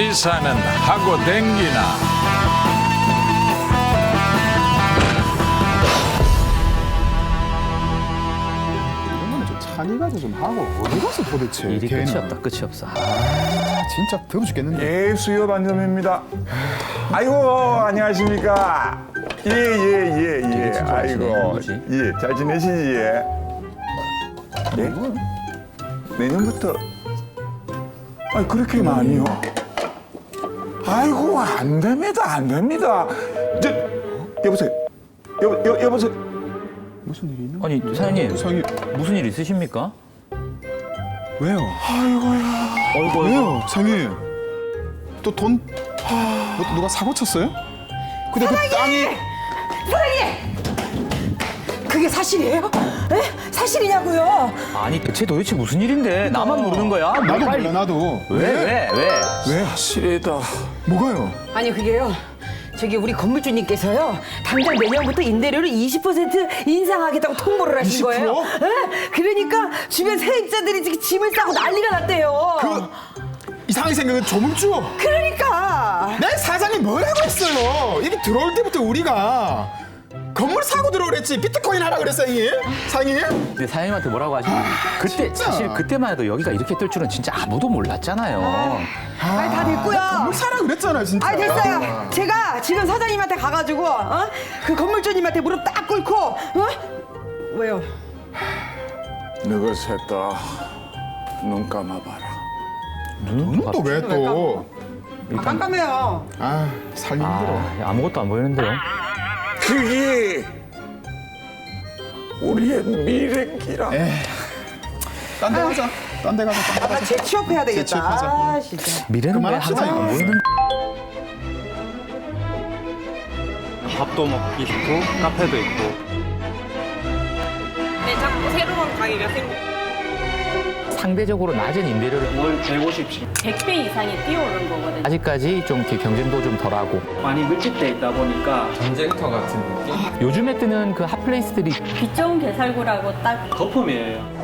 시사는 하고 댕기나. 찬이가도 좀 하고 어디 갔어 도대체? 일이 걔는. 끝이 없다. 끝이 없어. 진짜 더워 죽겠는데. 예, 수요 반점입니다. 아이고, 안녕하십니까. 예. 아이고, 예, 잘 지내시지, 예? 예? 내년부터. 아니, 그렇게 많이요? 아이고, 안 됩니다. 여보세요. 여보세요. 무슨 일이 있나? 아니 사장님 상이 무슨 일 있으십니까? 왜요? 어이구 왜요, 상이? 또 돈 누가 사고 쳤어요? 근데 그 땅이 사장님! 그게 사실이에요? 에? 사실이냐고요? 아니 대체 도대체 무슨 일인데 나만 모르는 거야? 뭐 나도 빨리- 몰라 나도. 왜? 왜? 실이다. 뭐가요? 아니 그게요. 저기 우리 건물주님께서요. 당장 내년부터 임대료를 20% 인상하겠다고 통보를 하신 20%? 거예요. 에? 그러니까 주변 세입자들이 지금 짐을 싸고 난리가 났대요. 이상하게 생각은 조물주. 그러니까. 내 사장이 뭐라고 했어요? 이게 들어올 때부터 우리가 건물 사고 들어오랬지. 비트코인 하라 그랬어, 형님. 상이. 근데 사장님한테 뭐라고 하시면 그때 진짜. 사실 그때만 해도 여기가 이렇게 뜰 줄은 진짜 아무도 몰랐잖아요. 아니 다 됐고요. 건물 사라 그랬잖아, 진짜. 아니 됐어요. 제가 지금 사장님한테 가가지고 그 건물주님한테 무릎 딱 꿇고 왜요? 너가 셋다 눈 감아봐라. 눈은 또 왜 또? 깜깜해요. 살기 힘들어. 아무것도 안 보이는데요. 그게 우리의 미래기라. 딴 데 가자. 딴 데 가자. 딴 데 아 가자. 재취업해야 되겠다. 재취업하자. 아 진짜. 미래는 왜 그만합시다, 항상 안 이거. 보이는 밥도 먹기 좋고 카페도 있고 네, 자꾸 새로운 가게가 상대적으로 낮은 임대료를 월 150씩 100배 이상이 뛰어오른 거거든요. 아직까지 좀 이렇게 경쟁도 좀 덜하고 많이 밀집돼 있다 보니까 요즘에 뜨는 그 핫플레이스들이 빛 좋은 개살구라고 딱 거품이에요.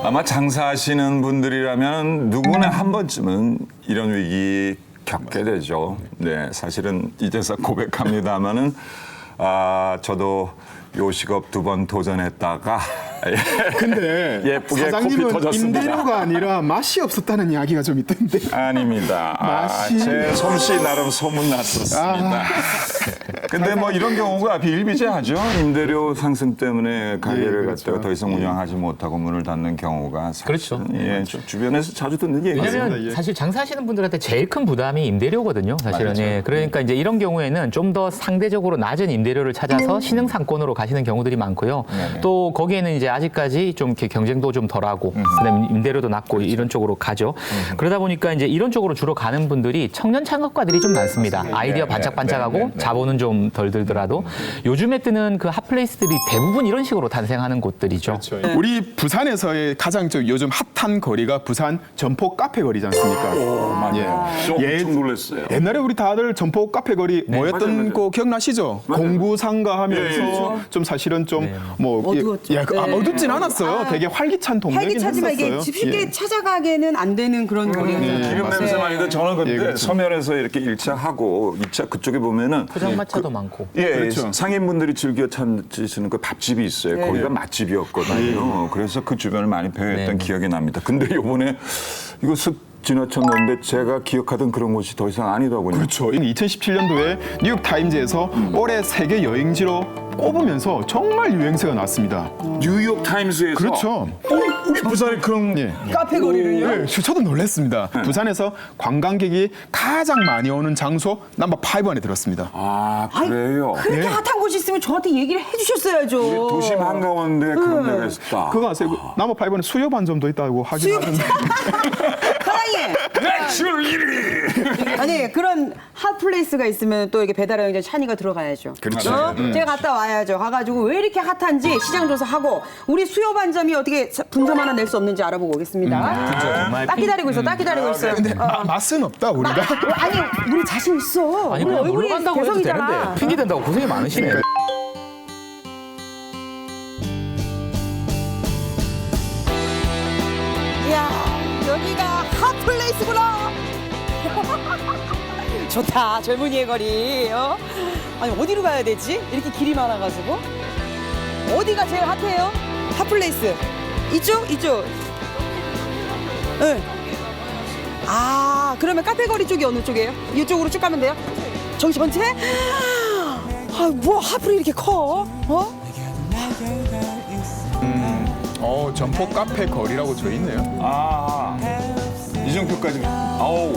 아마 장사하시는 분들이라면 누구나 한 번쯤은 이런 위기 겪게 되죠. 네, 사실은 이제서 고백합니다마는 저도 요식업 2번 도전했다가 근데 예쁘게 코피 사장님은 터졌습니다. 임대료가 아니라 맛이 없었다는 이야기가 좀 있던데. 아닙니다. 맛이- 제 솜씨 나름 소문났었습니다. 근데 뭐 이런 경우가 비일비재하죠. 임대료 상승 때문에 가게를 그렇죠. 갖다가 더 이상 운영하지 못하고 문을 닫는 경우가 사실은 그렇죠. 예, 좀 주변에서 자주 듣는 얘기예요. 왜냐면 예. 사실 장사하시는 분들한테 제일 큰 부담이 임대료거든요. 사실은. 맞죠. 예. 그러니까 이제 이런 경우에는 좀 더 상대적으로 낮은 임대료를 찾아서 신흥 상권으로 가시는 경우들이 많고요. 또 거기에는 이제 아직까지 좀 이렇게 경쟁도 좀 덜하고 그다음에 임대료도 낮고 이런 쪽으로 가죠. 그러다 보니까 이제 이런 쪽으로 주로 가는 분들이 청년 창업가들이 좀 많습니다. 아이디어 반짝반짝하고 자본은 좀 덜 들더라도 요즘에 뜨는 그 핫플레이스들이 대부분 이런 식으로 탄생하는 곳들이죠. 우리 부산에서의 가장 요즘 핫한 거리가 부산 점포 카페 거리지 않습니까? 좀 놀랐어요. 옛날에 우리 다들 점포 카페 거리 뭐였던 맞아요. 거 기억나시죠? 공부상가 하면서 좀 사실은 좀 뭐 어두웠죠. 어둡진 않았어요. 되게 활기찬 동네긴 활기차지만 이게 했었어요. 집 쉽게 예. 찾아가게는 안 되는 그런 거리였잖아요. 기름 냄새 많이 나. 저는 근데 예, 그렇죠. 서면에서 이렇게 1차 하고 2차 그쪽에 보면은 포장마차도 많고. 예, 그렇죠. 상인분들이 즐겨 찾으시는 그 밥집이 있어요. 거기가 맛집이었거든요. 그래서 그 주변을 많이 배회했던 기억이 납니다. 근데 요번에 이거 쓱 지나쳤는데 제가 기억하던 그런 곳이 더 이상 아니더군요. 그렇죠. 2017년도에 뉴욕 타임즈에서 올해 세계 여행지로 꼽으면서 정말 유행세가 났습니다. 뉴욕 타임스에서 그렇죠. 우리 부산에 그런 예. 카페 거리를요? 네, 저도 놀랐습니다. 부산에서 관광객이 가장 많이 오는 장소 넘버 5 안에 들었습니다. 아 그래요. 그렇게 핫한 곳이 있으면 저한테 얘기를 해주셨어야죠. 도심 한가운데 그런 데가 있었다. 그거 아세요? 넘버 5에는 수요 반점도 있다고 하긴 하는데. 사장님. 내출 1위. 아니 그런 핫플레이스가 있으면 또 이렇게 배달의 찬이가 들어가야죠. 그렇죠. 제가 갔다 와야죠. 가가지고 왜 이렇게 핫한지 시장 조사하고 우리 수요 반점이 어떻게 분점 하나 낼 수 없는지 알아보고 오겠습니다. 정말 딱 기다리고 있어. 딱 기다리고 있어요. 근데 맛은 없다 우리가. 아니 우리 자신 있어. 아니 우리 그냥 놀러 얼굴이 간다고 해도 개성이잖아. 되는데 핑계 댄다고 고생이 많으시네. 좋다. 젊은이의 거리. 아니 어디로 가야 되지? 이렇게 길이 많아가지고. 어디가 제일 핫해요? 핫플레이스. 이쪽? 이쪽. 응. 아, 그러면 카페 거리 쪽이 어느 쪽이에요? 이쪽으로 쭉 가면 돼요? 저기 전체? 아, 뭐 핫플이 이렇게 커? 점포 카페 거리라고 저 있네요. 아, 이정표까지. 아우.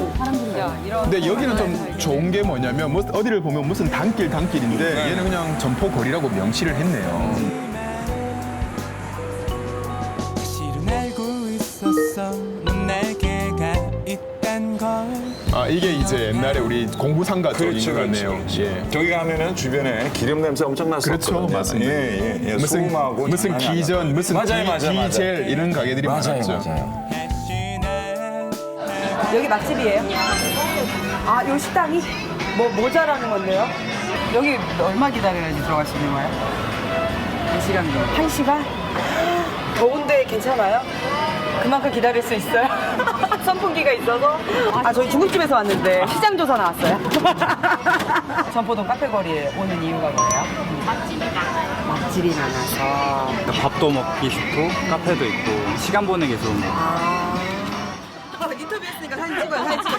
근데 여기는 좀 좋은 게 뭐냐면 어디를 보면 무슨 단길인데 얘는 그냥 점포 거리라고 명시를 했네요. 실은 알고 있었어 넌 내게가 있단 걸. 아, 이게 이제 옛날에 우리 공부상가 쪽인 것 같네요. 예. 저기 가면은 주변에 기름 냄새 엄청 났었거든요. 그렇죠, 맞습니다. 예. 무슨 소금하고 기전, 무슨 맞아요. 디젤 이런 가게들이 많았죠. 여기 맛집이에요? 아, 요 식당이? 뭐 잘하는 건데요? 여기 얼마 기다려야지 들어갈 수 있는 거예요? 1시간 정도. 1시간? 더운데 괜찮아요? 그만큼 기다릴 수 있어요? 선풍기가 있어서? 아, 저희 중국집에서 왔는데 시장 조사 나왔어요. 전포동 카페거리에 오는 이유가 뭐예요? 맛집이 많아서. 밥도 먹기 좋고 카페도 있고 시간 보내기 좋은 거. 인터뷰했으니까 사진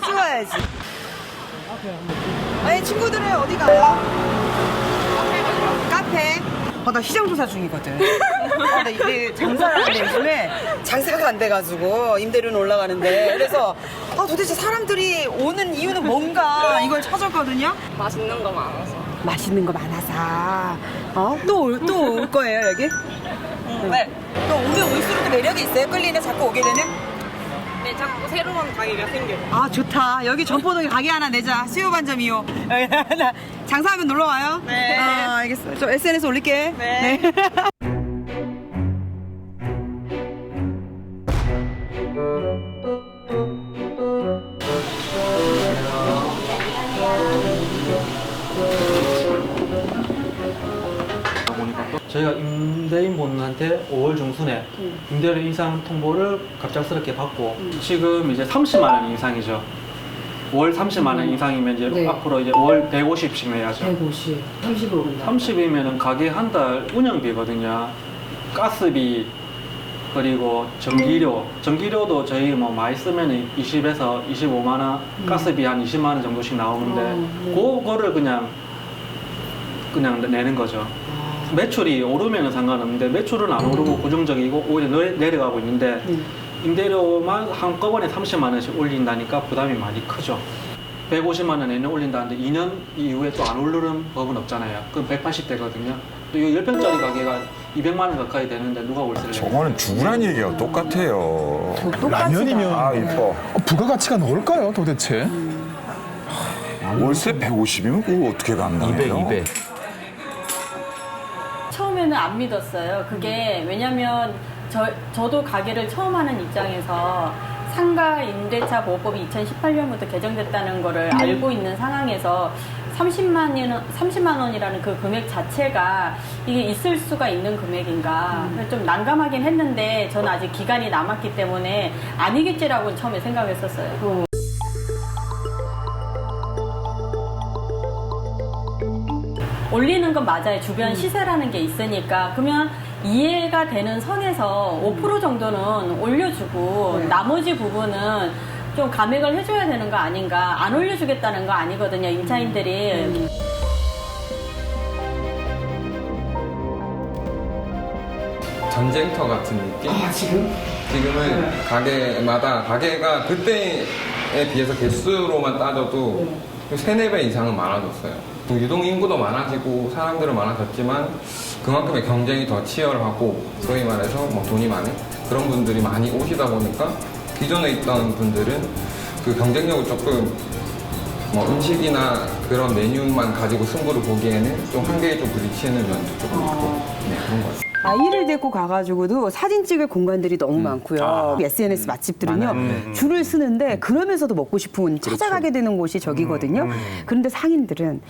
찍어야지. 아니, 친구들은 어디 가요? 카페. 나 시장 조사 중이거든. 나 이게 장사를 하는데 요즘에 장사가 안 돼가지고 임대료는 올라가는데 그래서 도대체 사람들이 오는 이유는 뭔가 이걸 찾았거든요. 맛있는 거 많아서. 맛있는 거 많아서. 또 올 거예요 여기? 네. 또 오면 올수록 또 매력이 있어요? 끌리네 자꾸 오게 되는? 네, 자꾸 새로운 가게가 생겨요. 아, 좋다. 여기 전포동에 가게 하나 내자. 수요 반점이요. 장사하면 놀러 와요. 네. 알겠어. 저 SNS 올릴게. 네. 저희가 임대인분한테 5월 중순에 임대료 인상 통보를 갑작스럽게 받고 지금 이제 30만 원 인상이죠. 월 30만 원 인상이면 이제 네. 앞으로 이제 월 150씩 내야죠. 150. 30을 오른다. 30이면은 가게 한 달 운영비거든요. 가스비 그리고 전기료도 저희 뭐 많이 쓰면 20에서 25만 원, 가스비 한 20만 원 정도씩 나오는데 그거를 그냥 내는 거죠. 매출이 오르면 상관없는데 매출은 안 오르고 고정적이고 오히려 내려가고 있는데 임대료만 한꺼번에 30만 원씩 올린다니까 부담이 많이 크죠. 150만 원 내년 올린다는데 2년 이후에 또 안 오르는 법은 없잖아요. 그럼 180대거든요. 또 이 10평짜리 가게가 200만 원 가까이 되는데 누가 월세를 내요? 저거는 죽으란 얘기예요. 똑같아요. 라면이면 이뻐. 부가가치가 넣을까요 도대체? 월세 150이면 그거 어떻게 감당해요? 200. 처음에는 안 믿었어요. 그게 왜냐면 저도 가게를 처음 하는 입장에서 상가 임대차 보호법이 2018년부터 개정됐다는 거를 알고 있는 상황에서 30만 원이라는 그 금액 자체가 이게 있을 수가 있는 금액인가 좀 난감하긴 했는데 저는 아직 기간이 남았기 때문에 아니겠지라고 처음에 생각했었어요. 올리는 건 맞아요. 주변 시세라는 게 있으니까. 그러면 이해가 되는 선에서 5% 정도는 올려주고 나머지 부분은 좀 감액을 해줘야 되는 거 아닌가. 안 올려주겠다는 거 아니거든요. 임차인들이. 전쟁터 같은 느낌? 지금은 가게가 그때에 비해서 개수로만 따져도 3-4배 이상은 많아졌어요. 유동 인구도 많아지고 사람들은 많아졌지만 그만큼의 경쟁이 더 치열하고 소위 말해서 뭐 돈이 많은 그런 분들이 많이 오시다 보니까 기존에 있던 분들은 그 경쟁력을 조금 뭐 음식이나 그런 메뉴만 가지고 승부를 보기에는 좀 한계에 좀 부딪히는 면도 조금 있고 그런 것 같아요. 아이를 데리고 가가지고도 사진 찍을 공간들이 너무 많고요. SNS 맛집들은요 줄을 쓰는데 그러면서도 먹고 싶으면 찾아가게 되는 곳이 저기거든요. 그런데 상인들은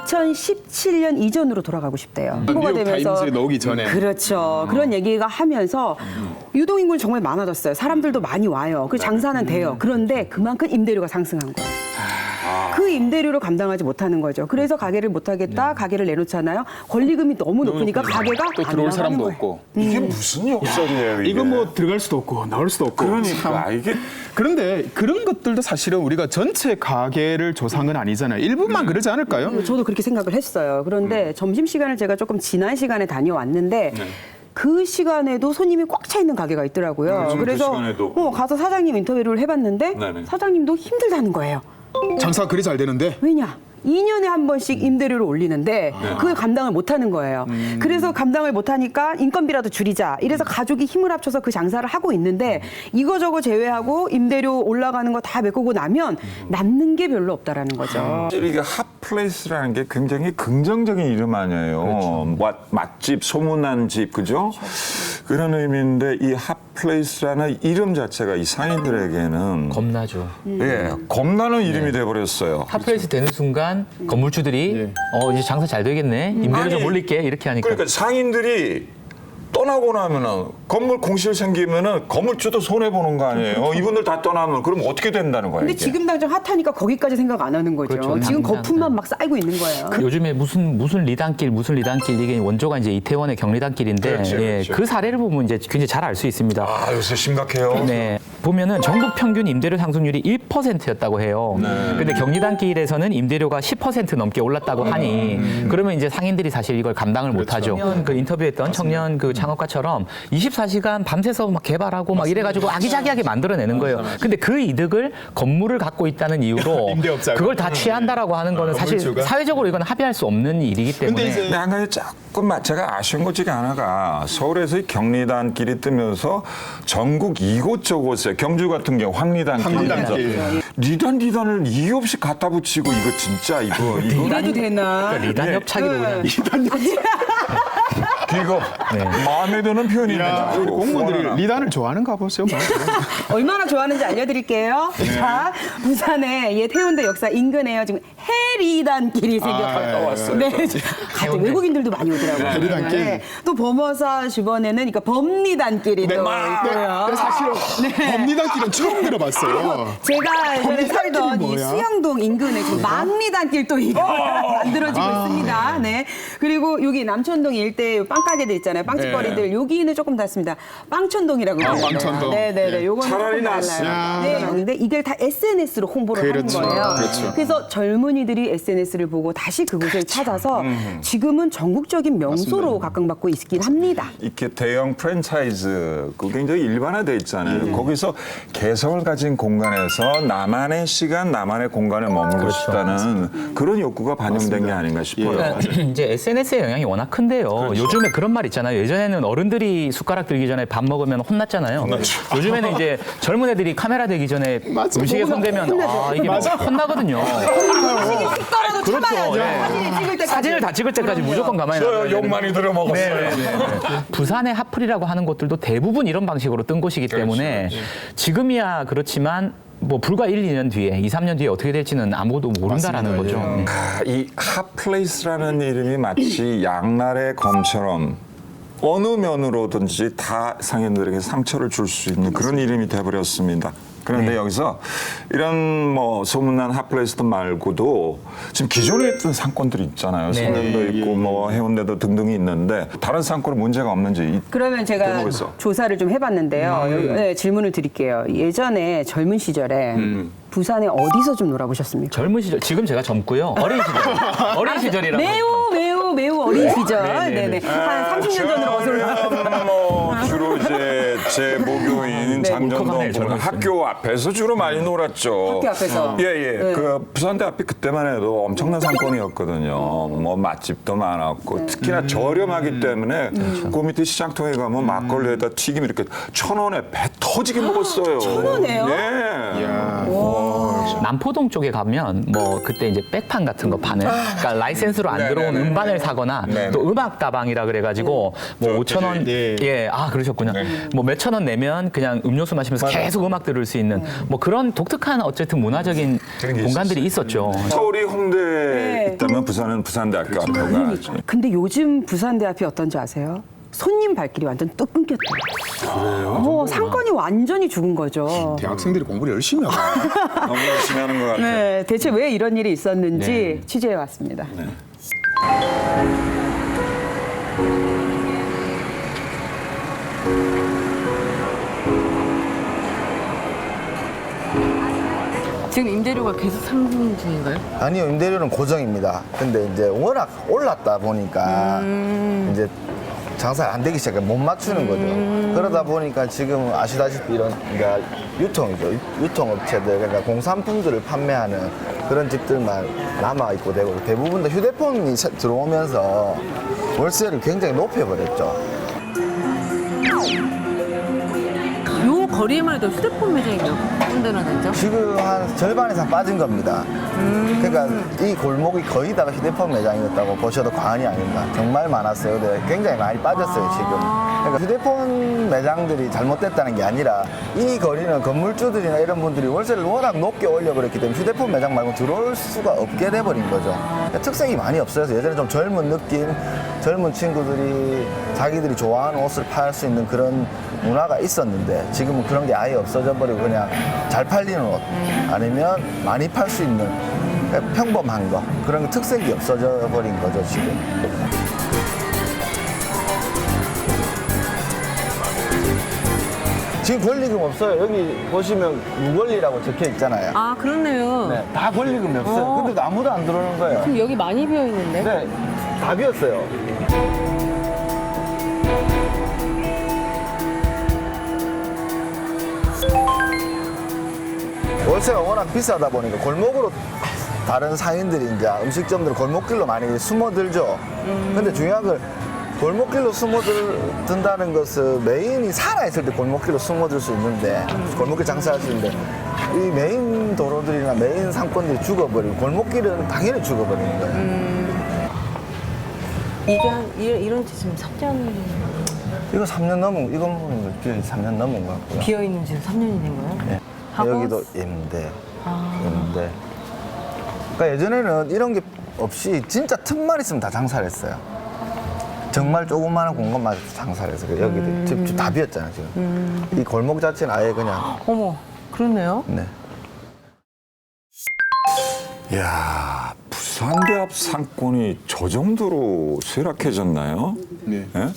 2017년 이전으로 돌아가고 싶대요. 홍보가 뉴욕 타임즈에 나오기 전에. 그렇죠. 그런 얘기가 하면서 유동인구는 정말 많아졌어요. 사람들도 많이 와요. 그 장사는 돼요. 그런데 그만큼 임대료가 상승한 거예요. 그 임대료를 감당하지 못하는 거죠. 그래서 가게를 못 하겠다, 가게를 내놓잖아요. 권리금이 너무 높으니까 가게가 또 안 들어올 나가는 사람도 거예요. 없고. 이게 무슨 역설이에요, 이게? 이거 뭐 들어갈 수도 없고 나올 수도 없고. 그러니까 이게 그런데 그런 것들도 사실은 우리가 전체 가게를 조사한 건 아니잖아요. 일부만 그러지 않을까요? 저도 그렇게 생각을 했어요. 그런데 점심시간을 제가 조금 지난 시간에 다녀왔는데 그 시간에도 손님이 꽉 차 있는 가게가 있더라고요. 그 그래서 시간에도. 가서 사장님 인터뷰를 해봤는데 네네. 사장님도 힘들다는 거예요. 장사가 그리 잘 되는데. 왜냐? 2년에 한 번씩 임대료를 올리는데 그걸 감당을 못하는 거예요. 그래서 감당을 못하니까 인건비라도 줄이자. 이래서 가족이 힘을 합쳐서 그 장사를 하고 있는데 이거저거 제외하고 임대료 올라가는 거 다 메꾸고 나면 남는 게 별로 없다라는 거죠. 이게 핫플레이스라는 게 굉장히 긍정적인 이름 아니에요. 맛집, 소문난 집, 그죠? 그런 의미인데 이 핫플레이스라는 이름 자체가 이 상인들에게는 겁나죠. 예, 겁나는 이름이 돼버렸어요. 핫플레이스 되는 순간 건물주들이 이제 장사 잘 되겠네. 임대료 좀 올릴게. 이렇게 하니까. 그러니까 상인들이 떠나고 나면은 건물 공실 생기면은 건물주도 손해 보는 거 아니에요. 이분들 다 떠나면 그럼 어떻게 된다는 거예요? 근데 이게? 지금 당장 핫하니까 거기까지 생각 안 하는 거죠. 그렇죠. 지금 당장. 거품만 막 쌓이고 있는 거예요. 요즘에 무슨 리단길 이게 원조가 이제 이태원의 경리단길인데 그렇죠, 그렇죠. 그 사례를 보면 이제 굉장히 잘 알 수 있습니다. 아, 요새 심각해요. 네. 보면은 전국 평균 임대료 상승률이 1%였다고 해요. 근데 경리단길에서는 임대료가 10% 넘게 올랐다고 하니 그러면 이제 상인들이 사실 이걸 감당을 못 하죠. 그 인터뷰했던 청년 그 창업가처럼 24시간 밤새서 막 개발하고 막 이래가지고 아기자기하게 만들어내는 거예요. 근데 그 이득을 건물을 갖고 있다는 이유로 임대업자가. 그걸 다 취한다라고 하는 거는 사실 건물주가. 사회적으로 이건 합의할 수 없는 일이기 때문에. 근데 이제 근데 한 가지 조금 제가 아쉬운 것 중에 하나가 서울에서 경리단길이 뜨면서 전국 이곳저곳에 경주 같은 경우 황리단길이면서 황리단길. 리단을 이유 없이 갖다 붙이고 이거 진짜 이거 이래도 되나? 리단 협착이로 그냥. 이거 마음에 드는 표현이네. 야, 우리 공무원들이 리단을 좋아하는가 보세요. 뭐. 얼마나 좋아하는지 알려드릴게요. 자, 부산의 태운대 역사 인근에요. 지금 해리단길이 생겼어요. 네, 같은 외국인들도 많이 오더라고요. 해리단길. 네. 또 범어사 주변에는 그러니까 범리단길이 또 있고요. 네, 사실은 범리단길은 처음 들어봤어요. 제가 예전에 살던 이 뭐야? 수영동 인근에 지금 망리단길 또 이거 만들어지고 있습니다. 네. 그리고 여기 남천동 일대 빵가게들 있잖아요. 빵집거리들 여기는 조금 닿습니다. 빵천동이라고 그러죠. 빵천동. 네네네. 요거는 차라리 조금 낫어. 달라요. 네. 근데 이게 다 SNS로 홍보를 그렇죠. 하는 거예요. 그렇죠. 그래서 젊은이들이 SNS를 보고 다시 그곳을 찾아서 지금은 전국적인 명소로 각광받고 있긴 합니다. 이렇게 대형 프랜차이즈 그 굉장히 일반화돼 있잖아요. 거기서 개성을 가진 공간에서 나만의 시간, 나만의 공간에 머물고 싶다는 그런 욕구가 반영된 게 아닌가 싶어요. 그러니까 이제 SNS의 영향이 워낙 큰데요. 요즘에 그런 말 있잖아요. 예전에는 어른들이 숟가락 들기 전에 밥 먹으면 혼났잖아요. 요즘에는 이제 젊은 애들이 카메라 대기 전에 음식에 손대면 이게 혼나거든요. 떨어도 참아야죠. 예. 사진을 찍을 때까지. 사진을 다 찍을 때까지 무조건 가만히 놔둬야 욕 많이 들어 먹었어요. 부산의 핫플이라고 하는 곳들도 대부분 이런 방식으로 뜬 곳이기 때문에 지금이야 그렇지만 뭐 불과 1, 2년 뒤에, 2, 3년 뒤에 어떻게 될지는 아무도 모른다라는 거죠. 네. 이 핫플레이스라는 이름이 마치 양날의 검처럼 어느 면으로든지 다 상인들에게 상처를 줄 수 있는 그런 이름이 돼버렸습니다. 그런데 여기서 이런 뭐 소문난 핫플레이스들 말고도 지금 기존에 있던 상권들이 있잖아요. 성남도 있고 뭐 해운대도 등등이 있는데 다른 상권은 문제가 없는지 그러면 제가 대목에서. 조사를 좀 해봤는데요. 네, 질문을 드릴게요. 예전에 젊은 시절에 부산에 어디서 좀 놀아보셨습니까? 젊은 시절, 지금 제가 젊고요. 어린 시절이라고. 매우 어린 시절. 네네. 한 30년 전으로 어서 뭐 주로 이제 제 모교인 장전동 울컥하네, 부분 젊었어요. 학교 앞에서 주로 많이 놀았죠. 학교 앞에서. 예예. 그 부산대 앞이 그때만 해도 엄청난 상권이었거든요. 뭐 맛집도 많았고 특히나 저렴하기 때문에 그 밑에 시장통에 가면 막걸리에다 튀김 이렇게 1,000원에 배 터지게 먹었어요. 1,000원에요? 네. 남포동 쪽에 가면 뭐 그때 이제 백판 같은 거 파는 그러니까 라이센스로 안 들어온 음반을 사거나 또 음악 다방이라 그래가지고 뭐 5,000원 그러셨군요. 뭐 몇천 원 내면 그냥 음료수 마시면서 계속 음악 들을 수 있는 뭐 그런 독특한 어쨌든 문화적인 공간들이 있었죠. 서울이 홍대에 있다면 부산은 부산대학교 앞에가. 근데 요즘 부산대 앞이 어떤지 아세요? 손님 발길이 완전 뚝 끊겼다. 그래요? 상권이 완전히 죽은 거죠. 대학생들이 공부를 열심히 하고. 너무 열심히 하는 것 같아요. 네, 대체 왜 이런 일이 있었는지 네. 취재해 왔습니다. 지금 임대료가 계속 상승 중인가요? 아니요, 임대료는 고정입니다. 근데 이제 워낙 올랐다 보니까 이제 장사가 안 되기 시작해 못 맞추는 거죠. 그러다 보니까 지금 아시다시피 이런 그러니까 유통이죠. 유통업체들 그러니까 공산품들을 판매하는 그런 집들만 남아 있고 되고 대부분 다 휴대폰이 들어오면서 월세를 굉장히 높여버렸죠. 요 거리에만 해도 휴대폰 매장이 몇 군데나 되죠? 지금 한 절반 이상 빠진 겁니다. 그러니까 이 골목이 거의 다가 휴대폰 매장이었다고 보셔도 과언이 아닙니다. 정말 많았어요. 근데 굉장히 많이 빠졌어요, 지금. 그러니까 휴대폰 매장들이 잘못됐다는 게 아니라 이 거리는 건물주들이나 이런 분들이 월세를 워낙 높게 올려버렸기 때문에 휴대폰 매장 말고 들어올 수가 없게 돼버린 거죠. 그러니까 특색이 많이 없어서 예전에 좀 젊은 느낌, 젊은 친구들이 자기들이 좋아하는 옷을 팔 수 있는 그런 문화가 있었는데 지금은 그런 게 아예 없어져 버리고 그냥 잘 팔리는 옷 아니면 많이 팔 수 있는 평범한 거 그런 특색이 없어져 버린 거죠 지금. 지금 권리금 없어요. 여기 보시면 무권리라고 적혀 있잖아요. 아, 그렇네요. 네, 다 권리금이 없어요. 근데 아무도 안 들어오는 거예요. 그럼 여기 많이 비어 있는데? 네, 다 비었어요. 월세가 워낙 비싸다 보니까 골목으로 다른 상인들이 이제 음식점들 골목길로 많이 숨어들죠. 근데 중요한 건 골목길로 숨어든다는 것은 메인이 살아있을 때 골목길로 숨어들 수 있는데 골목길 장사할 수 있는데 이 메인 도로들이나 메인 상권들이 죽어버리고 골목길은 당연히 죽어버리는 거예요. 이게 이런 지 지금 3년 이거 3년 넘은 이건 뭐 3년 넘은 것 같고요. 비어 있는 지는 3년이 된 거예요? 네. 하고 여기도 임대. 그러니까 예전에는 이런 게 없이 진짜 틈만 있으면 다 장사를 했어요. 정말 조그마한 공간만 장사를 해서 여기도 집 다 비었잖아요 지금. 이 골목 자체는 아예 그냥. 어머, 그렇네요. 네. 이야, 부산대 앞 상권이 저 정도로 쇠락해졌나요? 네. 예?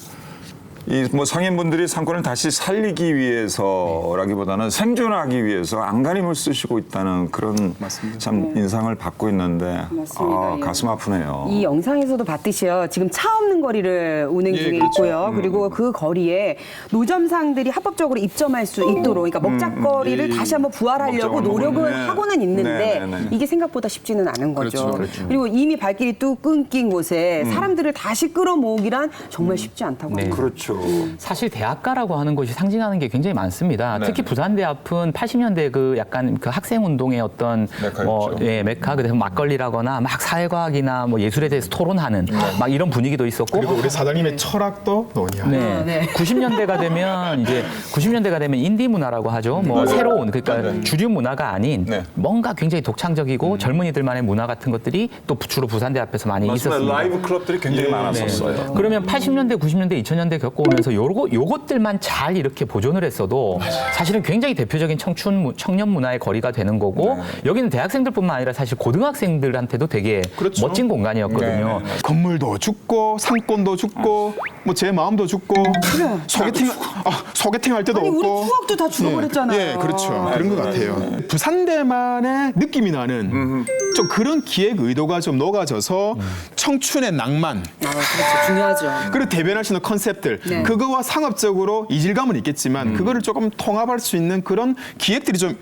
이 뭐 상인분들이 상권을 다시 살리기 위해서라기보다는 생존하기 위해서 안간힘을 쓰시고 있다는 그런 맞습니다. 참 인상을 받고 있는데 맞습니다. 가슴 아프네요. 이 영상에서도 봤듯이요. 지금 차 없는 거리를 운행 중에 그렇죠. 있고요. 그리고 그 거리에 노점상들이 합법적으로 입점할 수 있도록 그러니까 먹자거리를 다시 한번 부활하려고 먹자고 노력을 네. 하고는 있는데 네, 네, 네. 이게 생각보다 쉽지는 않은 거죠. 그렇죠. 그리고 이미 발길이 뚝 끊긴 곳에 사람들을 다시 끌어모으기란 정말 쉽지 않다고 네. 합니다. 그렇죠. 사실 대학가라고 하는 것이 상징하는 게 굉장히 많습니다. 네. 특히 부산대 앞은 80년대 그 약간 그 학생 운동의 어떤 메카였죠. 메카 그래서 막걸리라거나 막 사회과학이나 뭐 예술에 대해서 토론하는 막 이런 분위기도 있었고 그리고 우리 사장님의 철학도 논의하고. 네. 90년대가 되면 이제 90년대가 되면 인디 문화라고 하죠. 뭐 새로운 그러니까 주류 문화가 아닌 네. 뭔가 굉장히 독창적이고 젊은이들만의 문화 같은 것들이 또 주로 부산대 앞에서 많이 맞습니다. 있었습니다. 라이브 클럽들이 굉장히 많았었어요. 그러면 80년대, 90년대, 2000년대 겪어오면서 요것들만 잘 이렇게 보존을 했어도 사실은 굉장히 대표적인 청년 문화의 거리가 되는 거고 여기는 대학생들뿐만 아니라 사실 고등학생들한테도 되게 그렇죠. 멋진 공간이었거든요. 네, 네. 건물도 죽고 상권도 죽고 뭐 제 마음도 죽고 소개팅 할 때도 아니 없고. 우리 추억도 다 죽어버렸잖아요. 예, 그렇죠. 그런 것 같아요. 부산대만의 느낌이 나는 좀 그런 기획 의도가 좀 녹아져서 청춘의 낭만, 아, 그렇죠. 중요하죠. 그리고 대변할 수 있는 컨셉들, 네. 그거와 상업적으로 이질감은 있겠지만 그거를 조금 통합할 수 있는 그런 기획들이 좀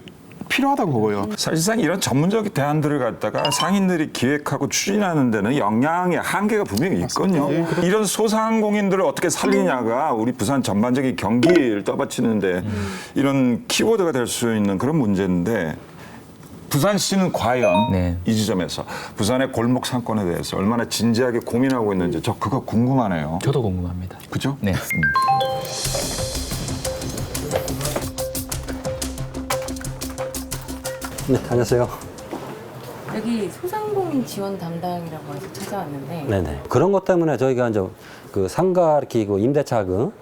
필요하다고 보고요. 사실상 이런 전문적 대안들을 갖다가 상인들이 기획하고 추진하는 데는 역량의 한계가 분명히 있거든요. 이런 소상공인들을 어떻게 살리냐가 우리 부산 전반적인 경기를 떠받치는데 이런 키워드가 될 수 있는 그런 문제인데 부산시는 과연 네. 이 지점에서 부산의 골목 상권에 대해서 얼마나 진지하게 고민하고 있는지 저 그거 궁금하네요. 저도 궁금합니다. 그죠? 네. 네, 안녕하세요. 여기 소상공인 지원 담당이라고 해서 찾아왔는데 네네. 그런 것 때문에 저희가 이제 그 상가 이렇게 그 임대차금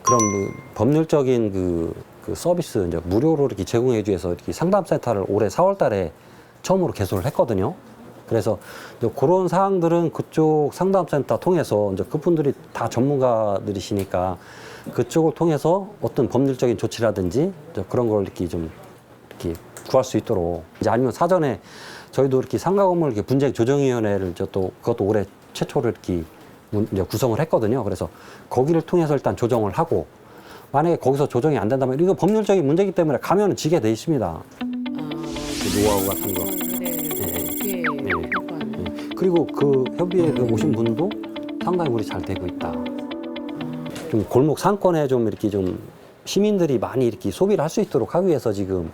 그런 그 법률적인 그 서비스 이제 무료로 이렇게 제공해 주셔서 이렇게 상담센터를 올해 4월달에 처음으로 개소를 했거든요. 그래서 이제 그런 사항들은 그쪽 상담센터 통해서 이제 그분들이 다 전문가들이시니까 그쪽을 통해서 어떤 법률적인 조치라든지 이제 그런 걸 이렇게 좀 이렇게 구할 수 있도록 이제 아니면 사전에 저희도 이렇게 상가 건물 이렇게 분쟁 조정위원회를 이제 또 그것도 올해 최초로 이렇게 이제 구성을 했거든요. 그래서 거기를 통해서 일단 조정을 하고 만약에 거기서 조정이 안 된다면 이거 법률적인 문제이기 때문에 가면은 지게 돼 있습니다. 그 노하우 같은 거. 그리고 그 협의회 오신 분도 상당히 우리 잘 되고 있다. 좀 골목 상권에 좀 이렇게 좀 시민들이 많이 이렇게 소비를 할 수 있도록 하기 위해서 지금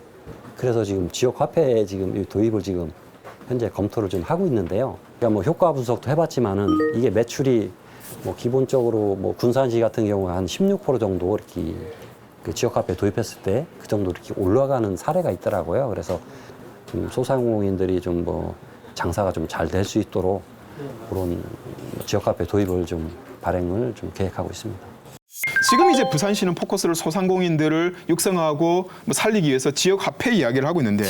그래서 지금 지역 화폐 지금 도입을 지금 현재 검토를 좀 하고 있는데요. 그러니까 뭐 효과 분석도 해봤지만은 이게 매출이 뭐 기본적으로 뭐 군산시 같은 경우 한 16% 정도 이렇게 그 지역 화폐 도입했을 때 그 정도 이렇게 올라가는 사례가 있더라고요. 그래서 좀 소상공인들이 좀 뭐 장사가 좀 잘 될 수 있도록 그런 지역 화폐 도입을 좀 발행을 좀 계획하고 있습니다. 지금 이제 부산시는 포커스를 소상공인들을 육성하고 뭐 살리기 위해서 지역 화폐 이야기를 하고 있는데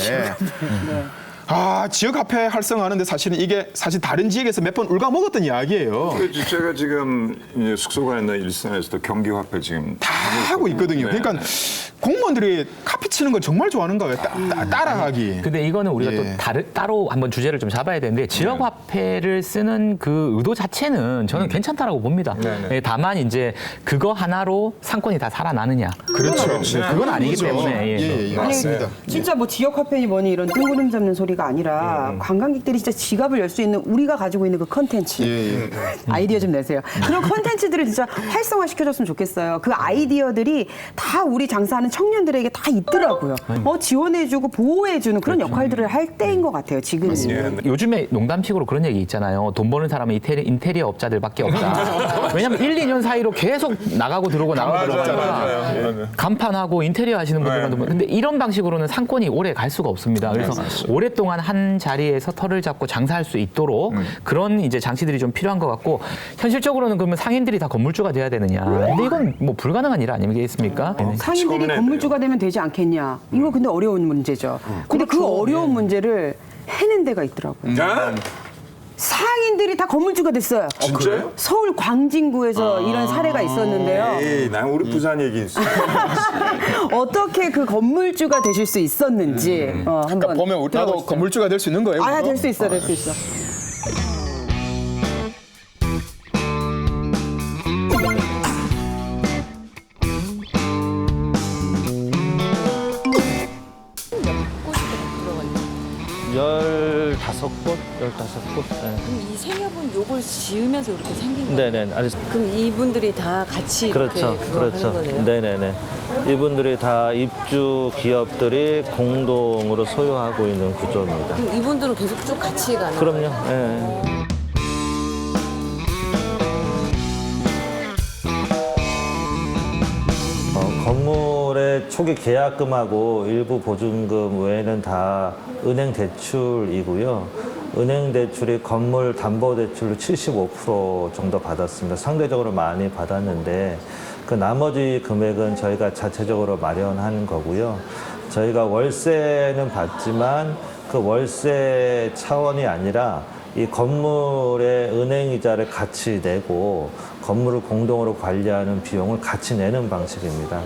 지역 화폐 활성화하는데 사실은 이게 사실 다른 지역에서 몇 번 울가 먹었던 이야기예요. 제가 지금 숙소가 있는 일산에서도 경기 화폐 지금 다 하고 있거든요. 네. 그러니까 공무원들이 카피 치는 걸 정말 좋아하는 거예요. 따라하기. 근데 이거는 우리가 또 따로 한번 주제를 좀 잡아야 되는데 지역 화폐를 쓰는 그 의도 자체는 저는 괜찮다라고 봅니다. 예, 다만 이제 그거 하나로 상권이 다 살아나느냐. 그렇죠. 그건 아니기 때문에. 맞습니다. 진짜 뭐 지역 화폐니 뭐니 이런 뜬구름 잡는 소리가 아니라 관광객들이 진짜 지갑을 열 수 있는 우리가 가지고 있는 그 컨텐츠 아이디어 좀 내세요. 그런 컨텐츠들을 진짜 활성화시켜줬으면 좋겠어요. 그 아이디어들이 다 우리 장사하는 청년들에게 다 있더라고요. 지원해주고 보호해주는 그런 역할들을 할 때인 것 같아요. 지금은. 요즘에 농담식으로 그런 얘기 있잖아요. 돈 버는 사람은 인테리어 업자들밖에 없다. 왜냐면 1, 2년 사이로 계속 나가고 들어오고 나가고 들어오니까 간판하고 인테리어 하시는 분들만 근데 이런 방식으로는 상권이 오래 갈 수가 없습니다. 그래서 오랫동안 한 자리에서 털을 잡고 장사할 수 있도록 그런 이제 장치들이 좀 필요한 것 같고 현실적으로는 그러면 상인들이 다 건물주가 돼야 되느냐. 근데 이건 뭐 불가능한 일 아니겠습니까? 상인들이 건물주가 되면 되지 않겠냐. 이거 근데 어려운 문제죠. 근데 그 어려운 문제를 해낸 데가 있더라고요. 상인들이 다 건물주가 됐어요. 진짜요? 서울 광진구에서 이런 사례가 있었는데요. 난 우리 부산 얘기 있어. 어떻게 그 건물주가 되실 수 있었는지 한번 그러니까 보면 우리나라도 건물주가 될 수 있는 거예요. 될 수 있어, 될 수 있어. 그럼 이 생협은 요걸 지으면서 이렇게 생긴 거예요? 네네. 그럼 이분들이 다 같이 그렇죠. 이렇게 그걸 하는 거네요? 네네네. 이분들이 다 입주 기업들이 공동으로 소유하고 있는 구조입니다. 그럼 이분들은 계속 쭉 같이 가는 그럼요. 거예요? 예. 건물의 초기 계약금하고 일부 보증금 외에는 다 은행 대출이고요. 은행 대출이 건물 담보 대출로 75% 정도 받았습니다. 상대적으로 많이 받았는데 그 나머지 금액은 저희가 자체적으로 마련하는 거고요. 저희가 월세는 받지만 그 월세 차원이 아니라 이 건물의 은행 이자를 같이 내고 건물을 공동으로 관리하는 비용을 같이 내는 방식입니다.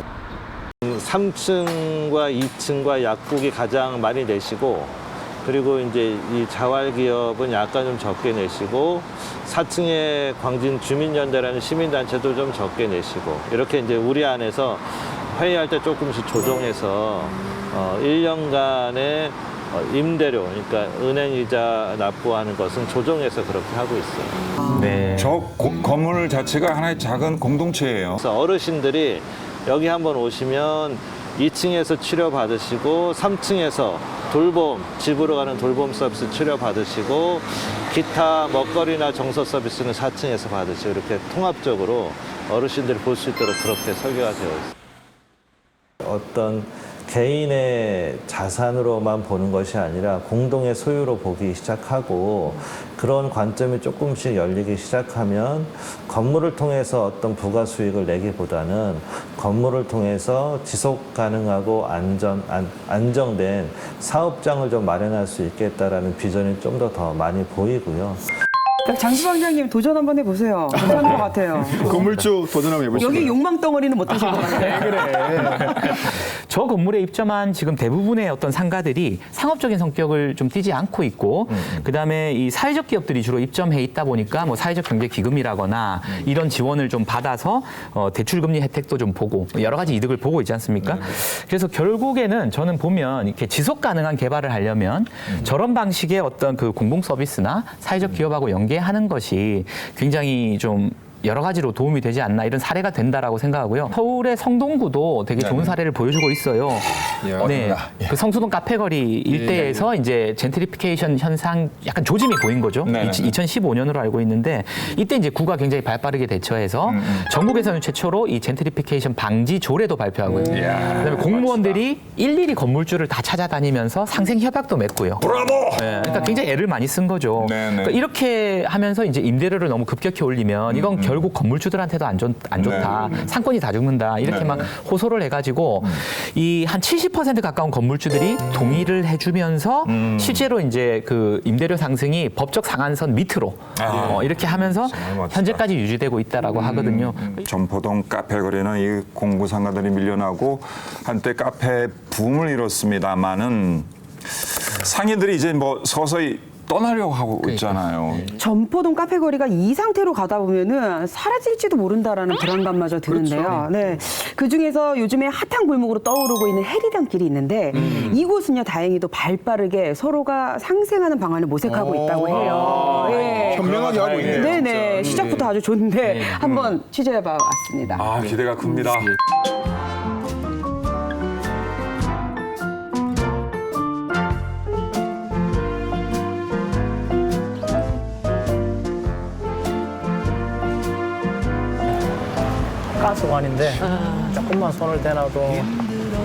3층과 2층과 약국이 가장 많이 내시고 그리고 이제 이 자활기업은 약간 좀 적게 내시고 4층에 광진 주민연대라는 시민단체도 좀 적게 내시고 이렇게 이제 우리 안에서 회의할 때 조금씩 조정해서 1년간의 임대료, 그러니까 은행이자 납부하는 것은 조정해서 그렇게 하고 있어요. 네. 저 건물 자체가 하나의 작은 공동체예요. 그래서 어르신들이 여기 한번 오시면 2층에서 치료받으시고 3층에서 돌봄, 집으로 가는 돌봄 서비스 치료받으시고 기타 먹거리나 정서 서비스는 4층에서 받으시고 이렇게 통합적으로 어르신들이 볼 수 있도록 그렇게 설계가 되어 있습니다. 어떤 개인의 자산으로만 보는 것이 아니라 공동의 소유로 보기 시작하고 그런 관점이 조금씩 열리기 시작하면 건물을 통해서 어떤 부가 수익을 내기보다는 건물을 통해서 지속 가능하고 안정된 사업장을 좀 마련할 수 있겠다라는 비전이 좀 더 많이 보이고요. 장수방장님 도전 한번 해보세요. 괜찮은 것 같아요. 건물주 도전 한번 해보시죠. 여기 욕망 덩어리는 못하실 것 같아요. 그래. 저 건물에 입점한 지금 대부분의 어떤 상가들이 상업적인 성격을 좀 띠지 않고 있고, 그다음에 이 사회적 기업들이 주로 입점해 있다 보니까 뭐 사회적 경제 기금이라거나 이런 지원을 좀 받아서 대출 금리 혜택도 좀 보고 여러 가지 이득을 보고 있지 않습니까? 그래서 결국에는 저는 보면 이렇게 지속 가능한 개발을 하려면 저런 방식의 어떤 그 공공 서비스나 사회적 기업하고 연계하는 것이 굉장히 좀 여러 가지로 도움이 되지 않나 이런 사례가 된다라고 생각하고요. 서울의 성동구도 되게 좋은 사례를 보여주고 있어요. 네, 그 성수동 카페거리 일대에서 이제 젠트리피케이션 현상 약간 조짐이 보인 거죠. 2015년으로 알고 있는데 이때 이제 구가 굉장히 발빠르게 대처해서 전국에서는 최초로 이 젠트리피케이션 방지 조례도 발표하고요. 그다음에 공무원들이 일일이 건물주를 다 찾아다니면서 상생 협약도 맺고요. 브라보! 네, 그러니까 굉장히 애를 많이 쓴 거죠. 그러니까 이렇게 하면서 이제 임대료를 너무 급격히 올리면 이건 결국 건물주들한테도 안 좋다. 상권이 다 죽는다. 이렇게 막 호소를 해가지고 이 한 70% 가까운 건물주들이 동의를 해주면서 실제로 이제 그 임대료 상승이 법적 상한선 밑으로 이렇게 하면서 현재까지 유지되고 있다라고 하거든요. 점포동 카페거리는 이 공구 상가들이 밀려나고 한때 카페 붐을 이뤘습니다만은 상인들이 이제 뭐 서서히 떠나려고 하고 있잖아요. 점포동 카페거리가 이 상태로 가다 보면은 사라질지도 모른다라는 불안감마저 드는데요. 네, 그 중에서 요즘에 핫한 골목으로 떠오르고 있는 해리단길이 있는데 이곳은요 다행히도 발빠르게 서로가 상생하는 방안을 모색하고 있다고 해요. 네. 현명하게 하고 있네요. 네네, 시작부터 아주 좋은데 한번 취재해봐 왔습니다. 아, 기대가 큽니다. 가스관인데 조금만 손을 대놔도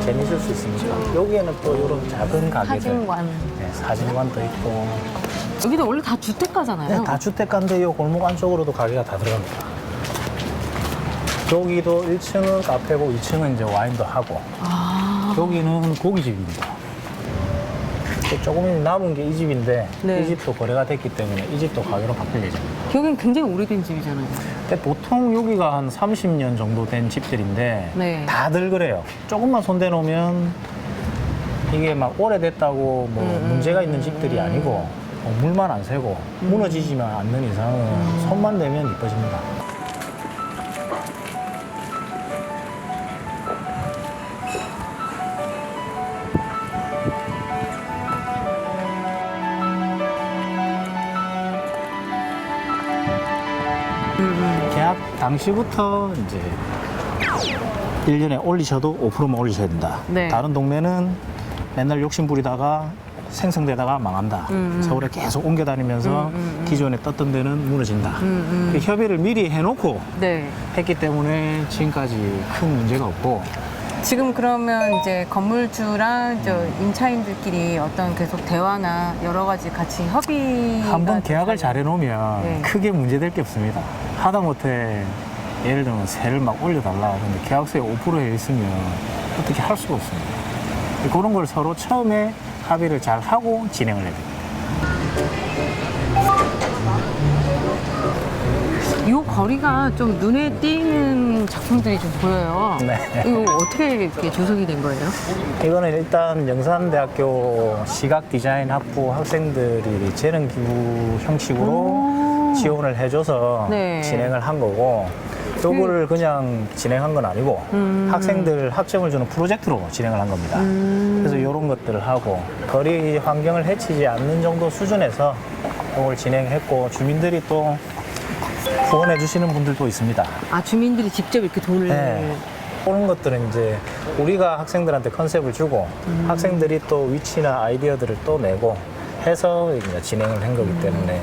재밌을 수 있습니다. 여기에는 또 이런 작은 가게들, 사진관. 네, 사진관도 있고. 여기도 원래 다 주택가잖아요. 네, 다 주택가인데 이 골목 안쪽으로도 가게가 다 들어갑니다. 여기도 1층은 카페고 2층은 이제 와인도 하고 여기는 고깃집입니다. 조금 남은 게 이 집인데 이 집도 거래가 됐기 때문에 이 집도 가게로 바뀔 예정입니다. 여기는 굉장히 오래된 집이잖아요. 근데 보통 여기가 한 30년 정도 된 집들인데 다들 그래요. 조금만 손대 놓으면 이게 막 오래됐다고 뭐 문제가 있는 집들이 아니고 물만 안 새고 무너지지만 않는 이상은 손만 대면 이뻐집니다. 계약 당시부터 이제 1년에 올리셔도 5%만 올리셔야 된다. 네. 다른 동네는 맨날 욕심 부리다가 생성되다가 망한다. 서울에 계속 옮겨 다니면서 기존에 떴던 데는 무너진다. 그 협의를 미리 해놓고 했기 때문에 지금까지 큰 문제가 없고. 지금 그러면 이제 건물주랑 임차인들끼리 어떤 계속 대화나 여러 가지 같이 협의 한번 계약을 잘 해놓으면 크게 문제될 게 없습니다. 하다못해 예를 들면 세를 막 올려달라. 근데 계약서에 5%에 있으면 어떻게 할 수가 없습니다. 그런 걸 서로 처음에 합의를 잘 하고 진행을 해야 됩니다. 이 거리가 좀 눈에 띄는 작품들이 좀 보여요. 이거 어떻게 이렇게 조성이 된 거예요? 이거는 일단 영산대학교 시각디자인학부 학생들이 재능기부 형식으로 지원을 해줘서 진행을 한 거고 요거를 그냥 진행한 건 아니고 학생들 학점을 주는 프로젝트로 진행을 한 겁니다. 그래서 이런 것들을 하고 거리 환경을 해치지 않는 정도 수준에서 이걸 진행했고 주민들이 또 후원해 주시는 분들도 있습니다. 아, 주민들이 직접 이렇게 돈을 그런 것들은 이제 우리가 학생들한테 컨셉을 주고 학생들이 또 위치나 아이디어들을 또 내고 해서 이제 진행을 한 거기 때문에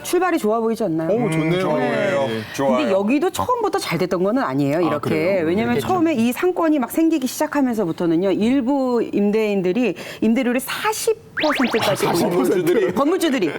출발이 좋아 보이지 않나요? 오, 좋네요. 좋아요. 좋아요. 근데 여기도 처음부터 잘 됐던 거는 아니에요. 이렇게. 그래요? 왜냐면 처음에 이 상권이 막 생기기 시작하면서부터는요. 일부 임대인들이 임대료를 40%까지 건물주들이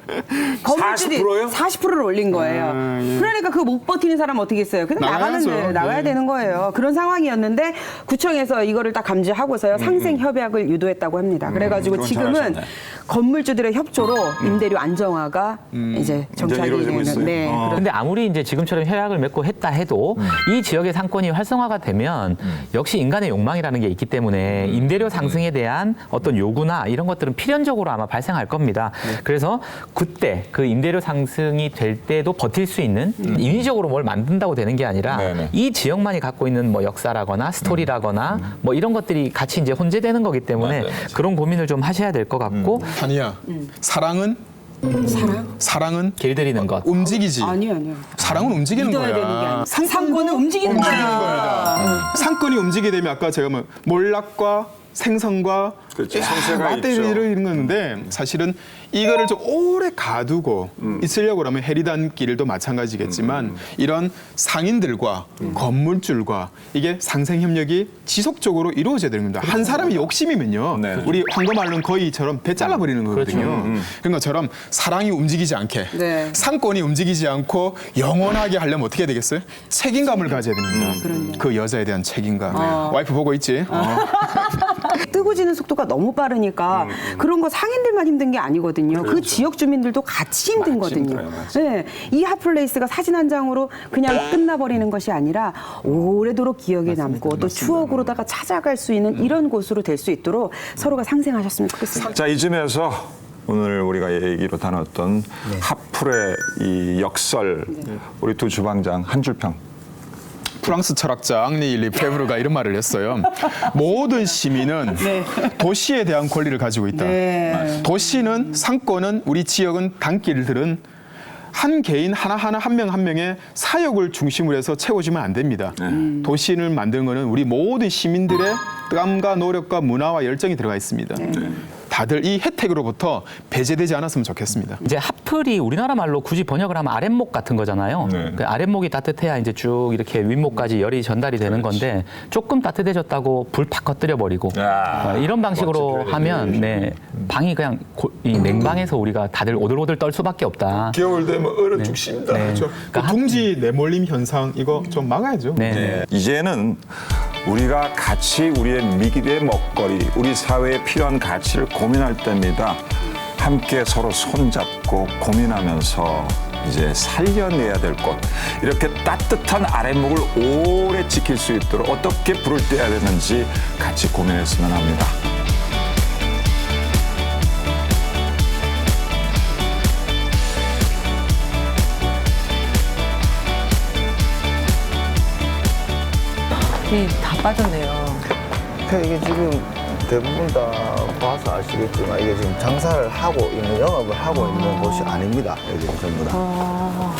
40%요? 40%를 올린 거예요. 그러니까 그 못 버티는 사람은 어떻게 했어요? 그냥 나가야죠. 나가야 되는 거예요. 그런 상황이었는데 구청에서 이거를 딱 감지하고서요. 상생 협약을 유도했다고 합니다. 그래가지고 그건 지금은 잘하셨네. 건물주들의 협조로 임대료 안정화가 이제 정착이 이루어지고 되는. 있어요. 네. 근데 아무리 이제 지금처럼 협약을 맺고 했다 해도 이 지역의 상권이 활성화가 되면 역시 인간의 욕망이라는 게 있기 때문에 임대료 상승에 대한 어떤 요구나 이런 것들은 필연적으로 아마 발생할 겁니다. 그래서 그때 그 임대료 상승이 될 때도 버틸 수 있는 인위적으로 뭘 만든다고 되는 게 아니라 네네. 이 지역만이 갖고 있는 뭐 역사라거나 스토리라거나 뭐 이런 것들이 같이 이제 혼재되는 거기 때문에 그런 고민을 좀 하셔야 될 것 같고 다니야, 사랑은 사랑은 길들이는 것. 움직이지. 아니요. 사랑은 움직이는 믿어야 거야. 되는 게 아니라 상권은 움직이는 거야. 상권이 움직이게 되면 아까 제가 뭐 몰락과 생성과 그렇죠. 성세가 있죠. 이런 건데 사실은 이거를 좀 오래 가두고 있으려고 하면 해리단길도 마찬가지겠지만 이런 상인들과 건물주들과 이게 상생 협력이 지속적으로 이루어져야 되는 겁니다. 한 사람이 욕심이면요. 네. 우리 황금알론 거위처럼 배 잘라버리는 거거든요. 그런 것처럼 사랑이 움직이지 않게 네. 상권이 움직이지 않고 영원하게 하려면 어떻게 해야 되겠어요? 책임감을 가져야 됩니다. 그 여자에 대한 책임감. 와이프 보고 있지? 뜨고 지는 속도가 너무 빠르니까 그런 거 상인들만 힘든 게 아니거든요. 그 지역 주민들도 같이 힘든거든요. 네, 이 핫플레이스가 사진 한 장으로 그냥 끝나버리는 것이 아니라 오래도록 기억에 남고 또 추억으로다가 찾아갈 수 있는 이런 곳으로 될 수 있도록 서로가 상생하셨으면 좋겠습니다. 자, 이쯤에서 오늘 우리가 얘기로 다뤘던 핫플의 이 역설, 우리 두 주방장 한 줄평. 프랑스 철학자 앙리 리페브르가 이런 말을 했어요. 모든 시민은 도시에 대한 권리를 가지고 있다. 도시는 상권은 우리 지역은 단길들은 한 개인 하나하나 한 명 한 명의 사역을 중심으로 해서 채워지면 안 됩니다. 도시를 만드는 것은 우리 모든 시민들의 땀과 노력과 문화와 열정이 들어가 있습니다. 다들 이 혜택으로부터 배제되지 않았으면 좋겠습니다. 이제 핫플이 우리나라 말로 굳이 번역을 하면 아랫목 같은 거잖아요. 그 아랫목이 따뜻해야 이제 쭉 이렇게 윗목까지 열이 전달이 되는 건데 조금 따뜻해졌다고 불 팍 꺼뜨려 버리고 이런 방식으로 하면 방이 그냥 이 냉방에서 우리가 다들 오들오들 떨 수밖에 없다. 겨울 되면 얼어 죽습니다. 그렇죠. 그 둥지 내몰림 현상 이거 좀 막아야죠. 이제는 우리가 같이 우리의 미길의 먹거리, 우리 사회에 필요한 가치를 고민할 때입니다. 함께 서로 손잡고 고민하면서 이제 살려내야 될 것, 이렇게 따뜻한 아랫목을 오래 지킬 수 있도록 어떻게 불을 떼야 되는지 같이 고민했으면 합니다. 다 빠졌네요. 이게 지금 대부분 다 봐서 아시겠지만 이게 지금 장사를 하고 있는, 영업을 하고 있는 곳이 아닙니다. 여기 전부 다.